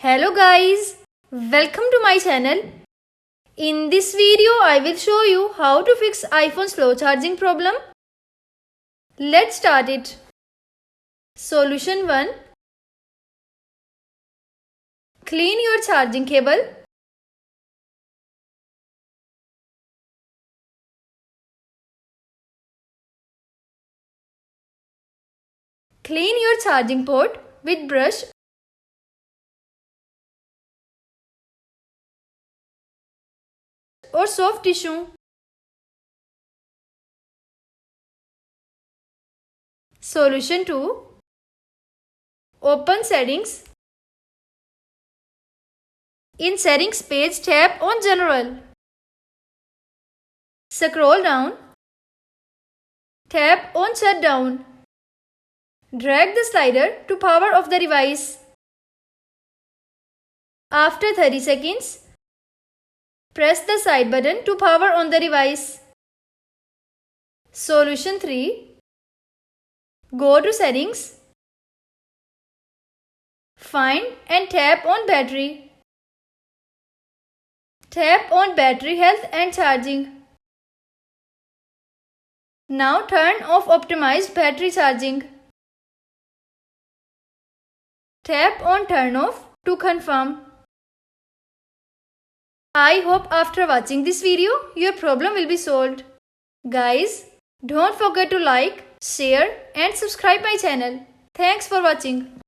Hello guys, welcome to my channel. In this video I will show you how to fix iPhone slow charging problem. Let's start it. Solution 1. Clean your charging cable. Clean your charging port with brush or soft tissue. Solution 2. Open settings. In settings page, tap on General. Scroll down. Tap on Shutdown. Drag the slider to power off the device. After 30 seconds, press the side button to power on the device. Solution 3. Go to Settings. Find and tap on Battery. Tap on Battery Health and Charging. Now turn off Optimized Battery Charging. Tap on Turn Off to confirm. I hope after watching this video, your problem will be solved. Guys, don't forget to like, share and subscribe my channel. Thanks for watching.